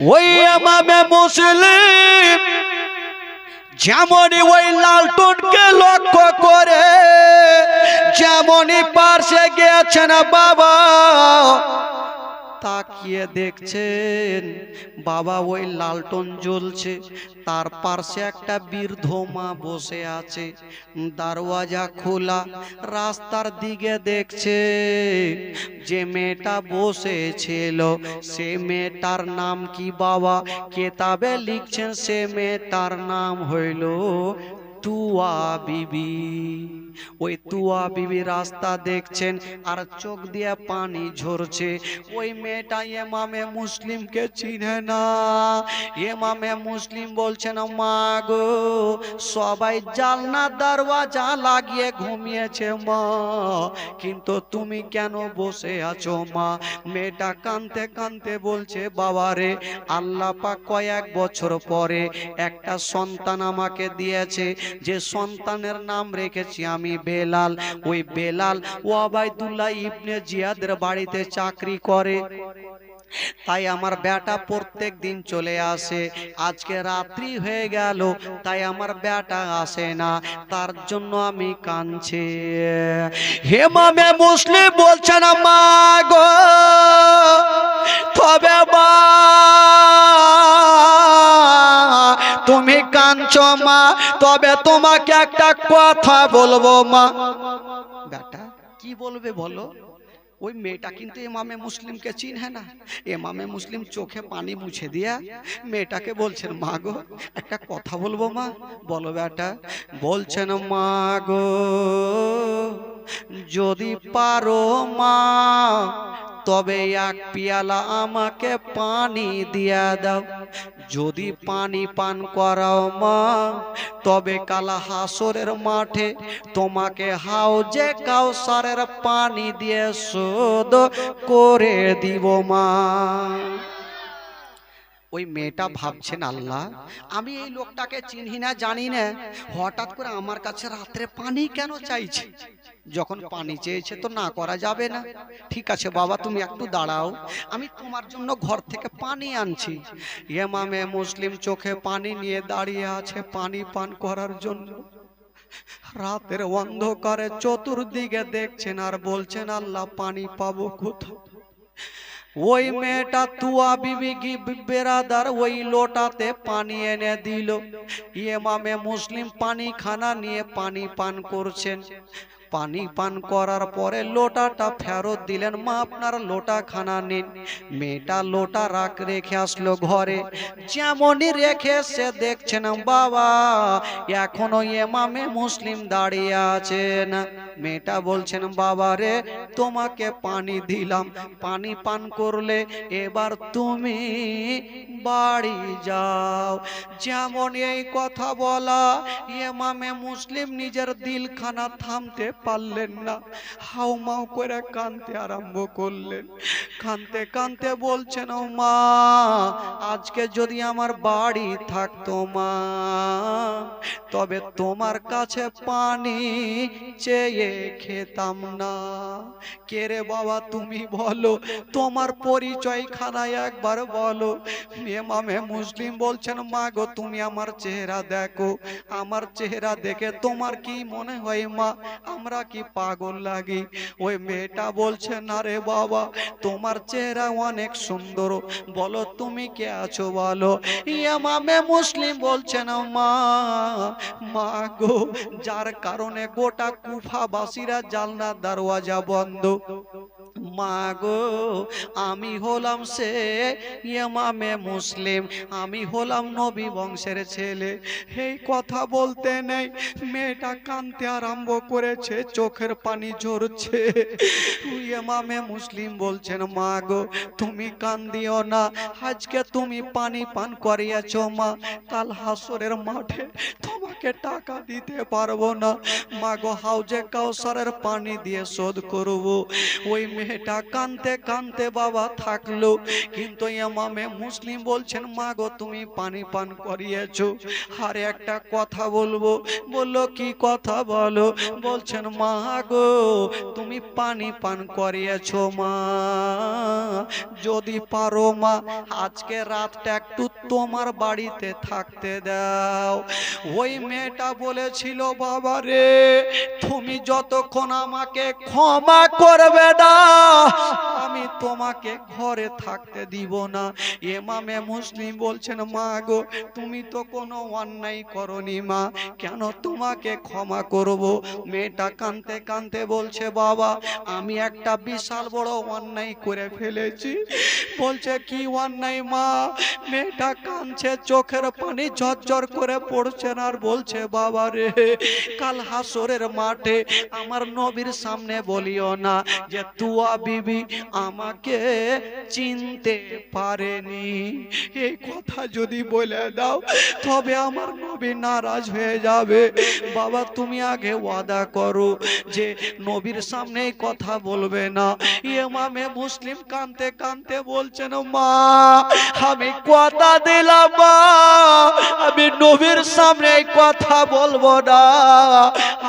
ওই ইমামে মুসলিম যেমনই ওই লালটনকে লক্ষ্য করে যেমনই পাশে গিয়েছেন বাবা, তাকিয়ে দেখছেন বাবা ওই লালটন জ্বলছে, তার পাশে একটা বৃদ্ধ মা বসে আছে, দরওয়াজা খোলা, রাস্তার দিকে দেখছে। যে মেয়েটা বসেছিল সে মেয়েটার নাম কি বাবা? কেতাবে লিখছেন সে মেয়েটার নাম হইল তুয়া বিবি। ওই তুয়া বিবি রাস্তা দেখছেন আর চোখ দিয়ে পানি ঝরছে। ওই মেয়েটা ইমামে মুসলিমকে চিনে না। ইমামে মুসলিম বলছেন, মা গো, সবাই জানলা দরওয়াজা লাগিয়ে ঘুমিয়েছে মা, কিন্তু তুমি কেন বসে আছো মা? মেয়েটা কাঁদতে কাঁদতে বলছে, বাবা রে, আল্লাহ পাক কয়েক বছর পরে একটা সন্তান আমাকে দিয়েছে, যে সন্তানের নাম রেখেছি আমি বেলাল। ওই বেলাল ওবায়দুল্লাহ ইবনে জিয়াদের বাড়িতে চাকরি করে, তাই আমার বেটা প্রত্যেক দিন চলে আসে। আজকে রাত্রি হয়ে গেল, তাই আমার বেটা আসে না, তার জন্য আমি কাঁদছি। ইমামে মুসলিম বলছেন, মা গো, তবে মা তুমি কাঁদছো মা, তবে তোমাকে একটা কথা বলবো মা। বেটা কি বলবে বলো? ওই মেয়েটা কিন্তু ইমামে মুসলিমকে চিনে না। ইমামে মুসলিম চোখে পানি মুছে দিয়া মেয়েটাকে বলছেন, মা গো, একটা কথা বলবো মা। বলো বেটা। বলছেন, মা গো, যদি পারো মা, তবে এক পিয়ালা আমাকে পানি দিয়া দাও। যদি পানি পান করাও মা, তবে কাল হাসরের মাঠে তোমাকে হাউজে কাউসারের পানি দিয়ে শোধ করে দিব মা। ওই মেয়েটা ভাবছেন, আল্লাহ, আমি এই লোকটাকে চিনি না, জানি না, হঠাৎ করে আমার কাছে রাত্রে পানি কেন চাইছে? যখন পানি চেয়েছে তো না করা যাবে না। ঠিক আছে বাবা, তুমি একটু দাঁড়াও, আমি তোমার জন্য ঘর থেকে পানি আনছি। ইমামে মুসলিম চোখে পানি নিয়ে দাঁড়িয়ে আছে পানি পান করার জন্য। রাতের অন্ধকারে চতুর্দিকে দেখছেন আর বলছেন, আল্লাহ, পানি পাবো কোথায়? ওই মেয়েটা তুয়া বিবি কি বেরাদার ওই লোটাতে পানি এনে দিল। ইমামে মুসলিম পানি খানা নিয়ে পানি পান করছেন। পানি পান করার পরে লোটাটা ফেরত দিলেন, মা আপনার লোটা খানা নিন। মেয়েটা লোটা রেখে আসলো ঘরে। যেমনই রেখে সে দেখছেন বাবা এখনো ইমামে মুসলিম দাঁড়িয়ে আছেন। মেয়েটা বলছেন, বাবা রে, তোমাকে পানি দিলাম, পানি পান করলে, এবার তুমি বাড়ি যাও। যেমন এই কথা বলা, ইমামে মুসলিম নিজের দিলখানা থামতে পারলেন না, হাউমাউ করে কাঁদতে আরম্ভ করলেন। কাঁদতে কাঁদতে বলছেন, ও মা, আজকে যদি আমার বাড়ি থাকতো মা, তবে তোমার কাছে পানি চেয়ে খেতাম না। কে রে বাবা তুমি বলো, তোমার পরিচয় খানায় একবার বলো। ইমামে মুসলিম বলছেন, মা গো, তুমি আমার চেহারা দেখো, আমার চেহারা দেখে তোমার কি মনে হয় মা, আমরা কি পাগল লাগি? ওই মেয়েটা বলছে, না রে বাবা, তোমার চেহারা অনেক সুন্দর, বলো তুমি কে আছো বলো। ইমামে মুসলিম বলছেন, মা, মা গো, যার কারণে গোটা কুফাবাসীরা জালনা দরওয়াজা বন্ধ, মা গো, আমি হলাম সে ইমামে মুসলিম, আমি হলাম নবী বংশের ছেলে। এই কথা বলতে নেই, মেয়েটা কাঁদতে আরম্ভ করেছে, চোখের পানি ঝরছে। ইমামে মুসলিম বলছেন, মা গো, তুমি কান্দিও না, আজকে তুমি পানি পান করিয়েছো মা, কাল হাসরের মাঠে তোমাকে টাকা দিতে পারবো না, মা গো, হাউজে কাউসারের পানি দিয়ে শোধ করব। ওই মেয়েটা মেয়েটা কানতে কানতে বাবা থাকলো। কিন্তু ইমামে মুসলিম বলছেন, মা গো তুমি পানি পান করিয়েছো, আর একটা কথা বলবো। বললো কি কথা বলো? বলছেন মা গো তুমি পানি পান করিয়েছো মা, যদি পারো মা আজকে রাতটা একটু তোমার বাড়িতে থাকতে দাও। ওই মেয়েটা বলেছিল, বাবা রে তুমি যতক্ষণ আমাকে ক্ষমা করবে না আমি তোমাকে ঘরে থাকতে দিব না। ইমামে মুসলিম বলছেন, মা গো তুমি তো কোনো অন্যায় করনি মা, কেন তোমাকে ক্ষমা করব? মেয়েটা কাঁদতে কাঁদতে বলছে, বাবা আমি একটা বিশাল বড় অন্যায় করে ফেলেছি। বলছে কি অন্যায় মা? মেয়েটা কাঁদছে, চোখের পানি ঝরঝর করে পড়ছে আর বলছে, বাবা রে কাল হাসরের মাঠে আমার নবীর সামনে বলিও না যে তুয়া বিবি আমাকে চিনতে পারেনি। এই কথা যদি বলে দাও তবে আমার নবী নারাজ হয়ে যাবে। বাবা তুমি আগে ওয়াদা করো যে নবীর সামনে কথা বলবে না। ইমামে মুসলিম কাঁদতে কাঁদতে বলছেন, মা আমি কথা দিলাম মা আমি নবীর সামনে কথা বলবো না,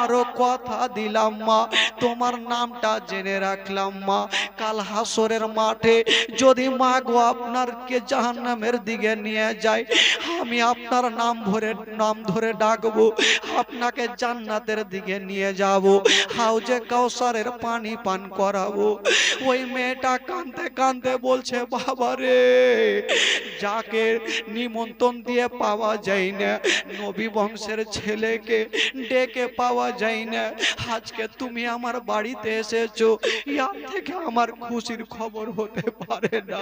আরো কথা দিলাম মা তোমার নামটা জেনে রাখলাম মা, কাল হাসরের মাঠে যদি মা গো আপনারকে জাহান্নামের দিকে নিয়ে যায় আমি আপনার নাম ধরে ডাকবো, আপনাকে জান্নাতের দিকে নিয়ে যাব, হাউজে কাউসারের পানি পান করাবো। ওই মেয়েটা কাঁদতে কাঁদতে বলছে, বাবা রে যাকে নিমন্ত্রণ দিয়ে পাওয়া যায় না, নবী বংশের ছেলেকে ডেকে পাওয়া যায় না, আজকে তুমি আমার বাড়িতে এসেছো, ইয়ার থেকে আমার খুশির খবর হতে পারে না।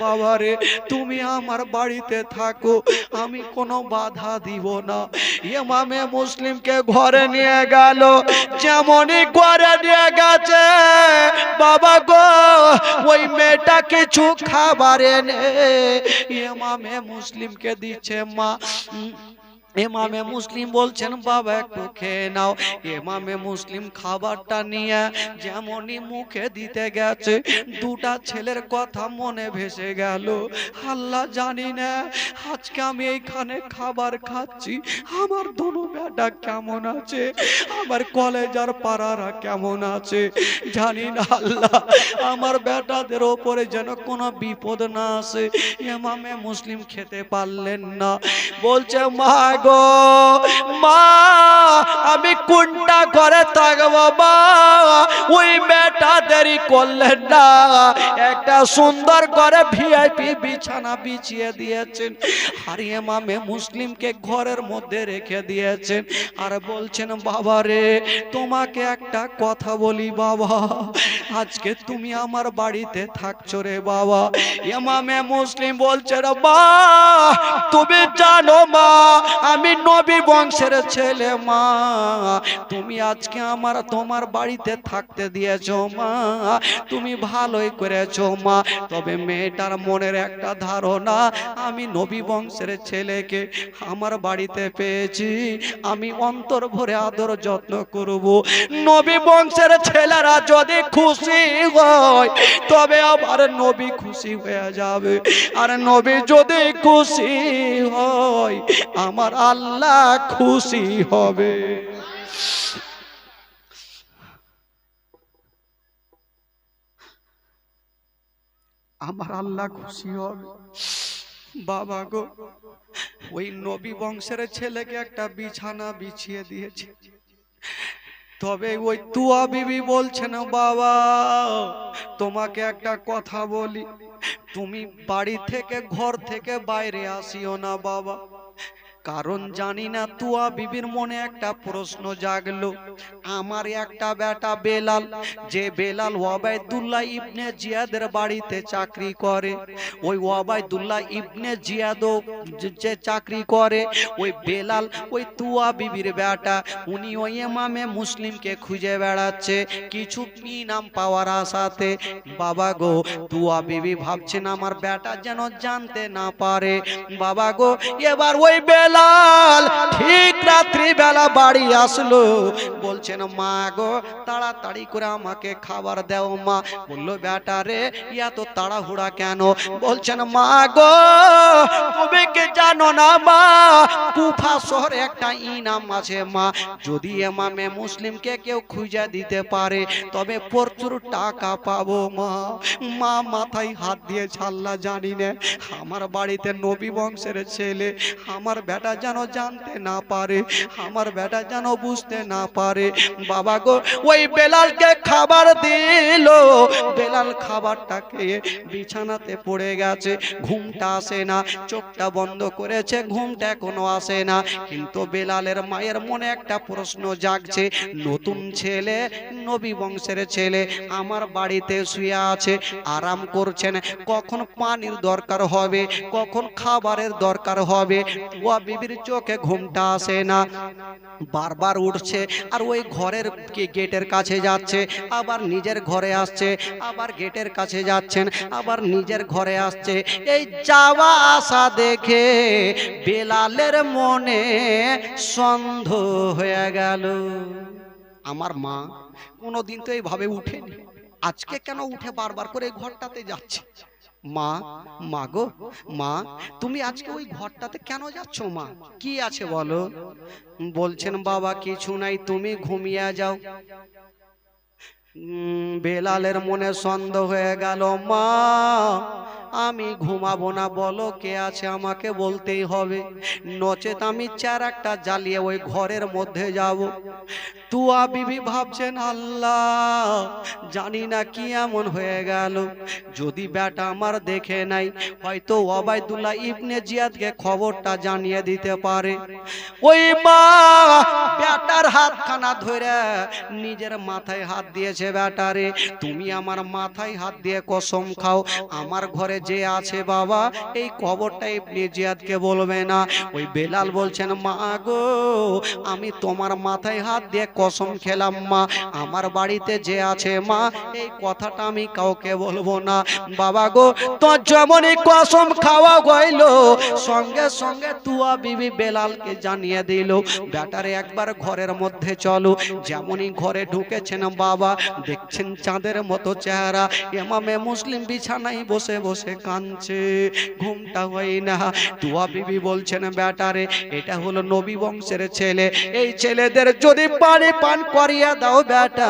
বাবা রে তুমি আমার বাড়িতে থাকো, আমি কোনো বাধা দিব না। ইমামে মুসলিমকে ঘরে নিয়ে গেল, যেমনই ঘরে নিয়ে গেছে বাবা গো ওই মেয়েটা কিছু খাবার এনে ইমামে মুসলিমকে দিচ্ছে। মা ইমামে মুসলিম বলছেন, বাবা একটু খেয়ে নাও। ইমামে মুসলিম খাবারটা নিয়ে যেমনই মুখে দিতে গেছে দুটা ছেলের কথা মনে ভেসে গেল। আল্লাহ জানি না আজকে আমি এইখানে খাবার খাচ্ছি আমার দোনো বেটা কেমন আছে, আমার কলেজার পাড়ারা কেমন আছে, জানি না আল্লাহ আমার বেটাদের ওপরে যেন কোনো বিপদ না আসে। ইমামে মুসলিম খেতে পারলেন না, বলছে মা গো মা আমি কোনটা ঘরে থাকবো মা? ওই মেয়েটা দেরি করলেন না, একটা সুন্দর করে ভিআইপি বিছানা বিছিয়ে দিয়েছেন আর ইমামে মুসলিমকে ঘরের মধ্যে রেখে দিয়েছেন আর বলছেন, বাবা রে তোমাকে একটা কথা বলি বাবা, আজকে তুমি আমার বাড়িতে থাকছো রে বাবা। ইমামে মুসলিম বলছে, রে মা তুমি জানো মা আমি নবী বংশের ছেলে মা, তুমি আজকে তোমার বাড়িতে থাকতে দিয়েছো মা, তুমি ভালোই করেছো মা। তবে মেয়েটার মনের একটা ধারণা আমি নবী বংশের ছেলেকে আমার বাড়িতে পেয়েছি, আমি অন্তর ভরে আদর যত্ন করব। নবী বংশের ছেলেরা যদি খুশি হয় তবে আবার নবী খুশি হয়ে যাবে, আর নবী যদি খুশি হয় আমার আল্লাহ খুশি হবে। আমার আল্লাহ খুশি হবে। বাবা গো ওই নবী বংশের ছেলেকে একটা বিছানা বিছিয়ে দিয়েছে, তবে ওই তুয়া বিবি বলছেন, বাবা তোমাকে একটা কথা বলি, তুমি বাড়ি থেকে ঘর থেকে বাইরে আসিও না বাবা, কারণ জানি না তুয়া বিবির মনে একটা প্রশ্ন জাগলো, আমার একটা বেটা বেলাল, যে বেলাল ওবায়দুল্লাহ ইবনে জিয়াদের বাড়িতে চাকরি করে, ওই ওবায়দুল্লাহ ইবনে জিয়াদও যে চাকরি করে, ওই বেলাল ওই তুয়া বিবির বেটা, উনি ওই ইমামে মুসলিমকে খুঁজে বেড়াচ্ছে কিছু ইনাম পাওয়ার আশাতে। বাবা গো তুয়া বিবি ভাবছেন আমার বেটা যেন জানতে না পারে। বাবা গো এবার ওই বেলাল বেলাল ঠিক রাত্রি বেলা বাড়ি আসলো, বলছেন মা গো তাড়াতাড়ি করে আমাকে খাবার দাও মা। বললো বেটা রে ইয়া তো তাড়াহুড়া কেন? বলছেন মা গো তুমি কি জানো না মা, কুফা শহরে একটা ইনাম আছে মা, যদি ইমামে মুসলিমকে কেউ খুঁজে দিতে পারে তবে প্রচুর টাকা পাবো মা। মা মাথায় হাত দিয়ে ছাল্লা, জানি না আমার বাড়িতে নবী বংশের ছেলে, আমার বেটা যেন জানতে না পারে, আমার বেটা যেন বুঝতে না পারে। বাবা গো ওই বেলালকে খাবার দিল, বেলাল খাবারটা খেয়ে বিছানাতে পড়ে গেছে, ঘুমটা আসে না, চোখটা বন্ধ করেছে, ঘুমটা এখনো আসে না। কিন্তু বেলালের মায়ের মনে একটা প্রশ্ন জাগছে, নতুন ছেলে, নবী বংশের ছেলে আমার বাড়িতে শুয়ে আছে, আরাম করছেন, কখন পানির দরকার হবে, কখন খাবারের দরকার হবে, ওয়া বিবির চোখে ঘুমটা আসে না, বারবার উঠছে আর ওই ঘরের গেটের কাছে যাচ্ছে, আবার নিজের ঘরে আসছে, আবার গেটের কাছে যাচ্ছেন, আবার নিজের ঘরে আসছে। এই যাওয়া আসা দেখে বেলালের মনে সন্দেহ হয়ে গেল, আমার মা কোনোদিন তো এইভাবে উঠেনি, আজকে কেন উঠে বারবার করে এই ঘরটাতে যাচ্ছে? মা, মা গো মা, তুমি আজকে ওই ঘরটাতে কেন যাচ্ছ মা, কি আছে বলো? বলছেন বাবা কিছু নাই, তুমি ঘুমিয়ে যাও। বেলালের মনে সন্দেহ হয়ে গেল, মা আমি ঘুমাবো না, বলো কে আছে আমাকে বলতেই হবে, নচেত আমি চার একটা জ্বালিয়ে ওই ঘরের মধ্যে যাব। তুয়া বিবি ভাবছেন আল্লাহ জানি না কি এমন হয়ে গেল, যদি বেটা আমার দেখে নাই হয়তো ওবায়দুল্লাহ ইবনে জিয়াদকে খবরটা জানিয়ে দিতে পারে। ওই মা বেটার হাতখানা ধরে নিজের মাথায় হাত দিয়েছে, বেটারে তুমি আমার মাথায় হাত দিয়ে কসম খাও, আমার ঘরে যে আছে বাবা এই খবরটা ইবনে জিয়াদকে বলবে না। ওই বেলাল বলছেন মা গো আমি তোমার মাথায় হাত দিয়ে কসম খেলাম মা, আমার বাড়িতে যে আছে মা এই কথাটা আমি কাউকে বলবো না। বাবা গো তো যেমনই কসম খাওয়া গইল সঙ্গে সঙ্গে তুয়া বিবি বেলালকে জানিয়ে দিল, বেটারে একবার ঘরের মধ্যে চলো। যেমনই ঘরে ঢুকেছেন বাবা দেখছেন চাঁদের মতো চেহারা, ইমামে মুসলিম বিছানায় বসে বসে কাঁদছে, ঘুমটা হয় না। তুয়া বিবি বলছেন বেটারে এটা হলো নবী বংশের ছেলে, এই ছেলেদের যদি পানি পান করিয়ে দাও বেটা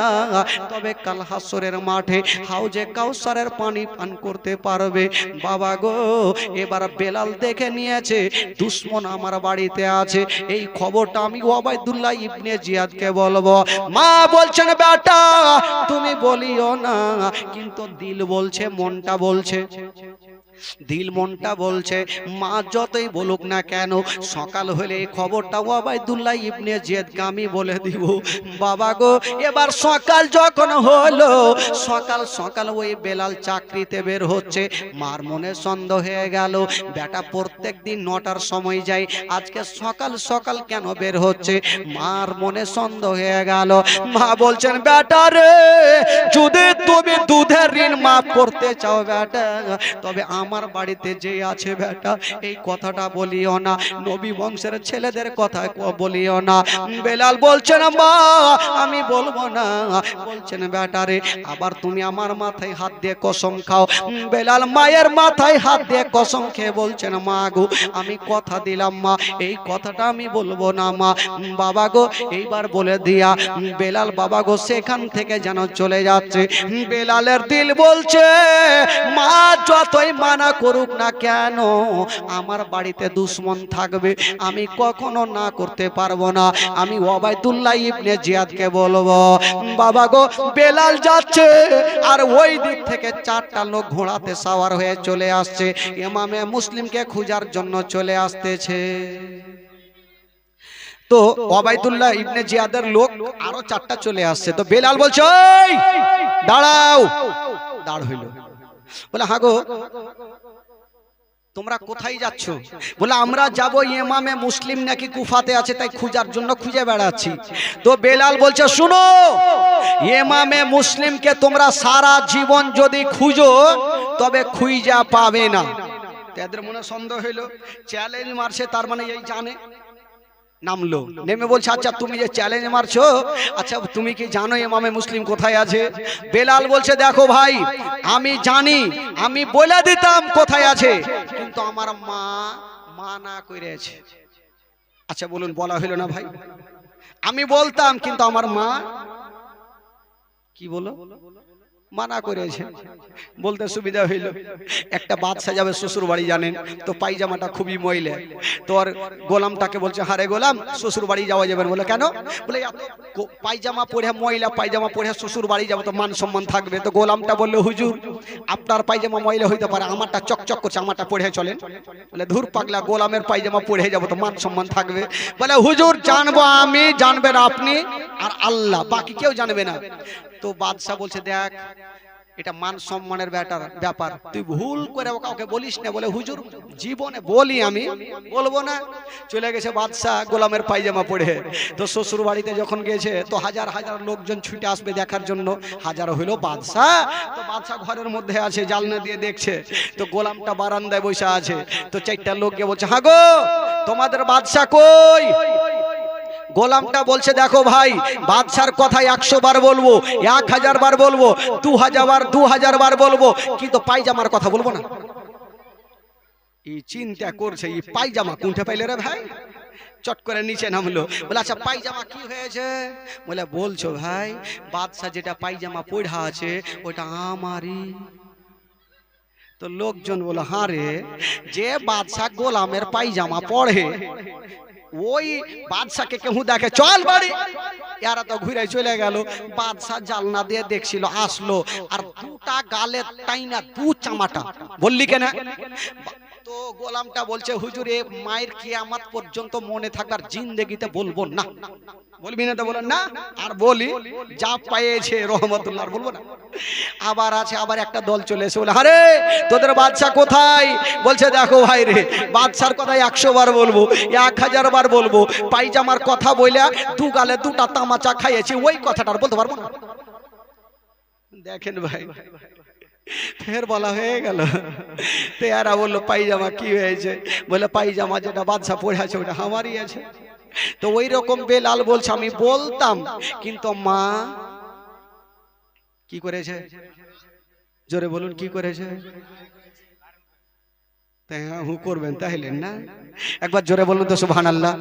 তবে কাল হাসরের মাঠে হাউজে কাউসারের পানি পান করতে পারবে। বাবা গো এবার বেলাল দেখে নিয়েছে দুশ্মন আমার বাড়িতে আছে, এই খবরটা আমি ওবায়দুল্লাহ ইবনে জিয়াদকে বলবো। মা বলছেন বেটা তুমি বলিও না, কিন্তু দিল বলছে, মনটা বলছে, দিল মনটা বলছে মা যতই বলুক না কেন সকাল হলে এই খবরটা ওবায়দুল্লাহ ইবনে জিয়াদকে আমি বলে দিব। বাবা গো এবার সকাল যখন হলো, সকাল সকাল ওই বেলাল চাকরিতে বের হচ্ছে, মার মনে সন্দেহ হয়ে গেল, বেটা প্রত্যেক দিন 9টার সময় যায়, আজকে সকাল সকাল কেন বের হচ্ছে? মার মনে সন্দেহ হয়ে গেল। মা বলছেন বেটা রে যদি তুমি দুধের ঋণ মাফ করতে চাও বেটা তবে আমার বাড়িতে যে আছে বেটা এই কথাটা বলিও না, নবী বংশের ছেলেদের কথা বলিও না। বেলাল বলছেন মা আমি বলবো না। বলছেন বেটা রে আবার তুমি আমার মাথায় হাত দিয়ে কসম খাও। বেলাল মায়ের মাথায় হাত দিয়ে কসম খেয়ে বলছেন মা গো আমি কথা দিলাম মা এই কথাটা আমি বলবো না মা। বাবা গো এইবার বলে দিয়া বেলাল বাবা গো সেখান থেকে যেন চলে যাচ্ছে। বেলালের দিল বলছে মা যতই মানা করুক না কেন আমার বাড়িতে দুশ্মন থাকবে, আমি কখনো না করতে পারবো না, আমি ওবায়দুল্লাহ ইবনে জিয়াদকে বলবো। বাবা গো বেলাল যাচ্ছে আর ওই দিক থেকে 4টা লোক ঘোড়াতে সাওয়ার হয়ে চলে আসছে, ইমামে মুসলিমকে খোঁজার জন্য চলে আসতেছে। তো ওবায়দুল্লাহ ইবনে জিয়াদের লোক আরো 4টা চলে আসছে, তো বেলাল বলছে ওই দাঁড়াও, দাঁড় হইল, বলে হ্যাঁ গো তোমরা কোথায় যাচ্ছ? বলে আমরা যাব ইমামে মুসলিম নাকি কুফাতে আছে তাই খোঁজার জন্য খুঁজে বেড়াচ্ছি। তো বেলাল বলছে শুনো ইমামে মুসলিমকে তোমরা সারা জীবন যদি খুঁজো তবে খুঁজা পাবে না, তাদের মনে সন্দেহ হইলো, চ্যালেঞ্জ মারছে তার মানে এই জানে। নামলো, নেমে বলছে আচ্ছা তুমি যে চ্যালেঞ্জ মারছো, আচ্ছা তুমি কি জানো ইমামে মুসলিম কোথায় আছে? বেলাল বলছে দেখো ভাই, আমি জানি, আমি বলে দিতাম কোথায় আছে, কিন্তু আমার মা মানা করেছে। আচ্ছা বলুন, বলা হইলো না ভাই? আমি বলতাম কিন্তু আমার মা কি বলো, মানা করেছে। বলতে সুবিধা হইল, একটা বাদশা যাবে শ্বশুর বাড়ি, জানেন তো পায়জামাটা খুবই ময়লা, তো আর গোলামটাকে বলছে হারে গোলাম শ্বশুর বাড়ি যাওয়া যাবে না। বলে কেন? বলে পায়জামা পরে, ময়লা পায়জামা পরে শ্বশুর বাড়ি যাবো তো মান সম্মান থাকবে। তো গোলামটা বললো হুজুর আপনার পায়জামা ময়লা হইতে পারে, আমারটা চকচক করছে, আমারটা পরে চলেন। বলে ধুর পাগলা, গোলামের পায়জামা পরে যাবো তো মান সম্মান থাকবে। বলে হুজুর জানবো আমি, জানবেন আপনি আর আল্লাহ, বাকি কেউ জানবে না। তো বাদশা বলছে দেখ এটা মান সম্মানের ব্যাপার, তুই ভুল করে কাউকে বলিস না। বলে হুজুর জীবনে বলি, আমি বলবো না। চলে গেছে বাদশা গোলামের পায়জামা পরে। তো শ্বশুর বাড়িতে যখন গেছে তো হাজার হাজার লোকজন ছুটে আসবে দেখার জন্য, হাজার হইলো বাদশা। তো বাদশা ঘরের মধ্যে আছে, জানলা দিয়ে দেখছে, তো গোলামটা বারান্দায় বসে আছে। তো চারটা লোককে বলছে হ্যাঁ গো তোমাদের বাদশা কই? গোলামটা বলছে দেখো ভাই, বাদশার কথা 100 বার বলবো, 1000 বার বলবো, 2000 বার বলবো, কিন্তু পায়জামার কথা বলবো না। এই চিন্তা করছে এই পায়জামা কোনটা পাইলে রে ভাই। চট করে নিচে নামলো, বলে আচ্ছা পায়জামা কি হয়েছে? বলে বলছো ভাই বাদশা যেটা পায়জামা পড়া আছে ওটা আমারই। তো লোকজন বলে হ্যাঁ রে, যে বাদশা গোলামের পায়জামা পড়ে ওই বাদশাকে কেউ দেখে চল বাড়ি, এরা তো ঘুরে চলে গেল। বাদশা জালনা দিয়ে দেখছিল, আসলো আর দুটা গালে টাইনা দু চামাটা। বললি কেন? তো গোলামটা বলছে হুজুর এ মায়ের কিয়ামত পর্যন্ত মনে থাকার জিন্দেগিতে বলবো না। বলবি না? তো বলেন না। আর বলি যা পাইছে রহমতুল্লাহ বলবো না। আবার আছে, আবার একটা দল চলে এসে বলে আরে তোদের বাদশা কোথায়? বলছে দেখো ভাই রে, বাদশার কথা 100 বার বলবো, 1000 বার বলবো, পায়জামার কথা বইলা দু গালে দুটা তামাচা খাইয়েছি, ওই কথাটা আর বলতে পারবো না। দেখেন ভাই, ফের বলা হয়ে গেল। তো এরা বললো পায়জামা কি হয়েছে? বলে পায়জামা যেটা বাদশা পরে আছে ওটা আমারই আছে। তো ওই রকম বেলাল বলছে আমি বলতাম কিন্তু মা কি করেছে? জোরে বলুন কি করেছে? হ্যাঁ করবেন তাহলে না, একবার জোরে বলুন তো সুবহানাল্লাহ।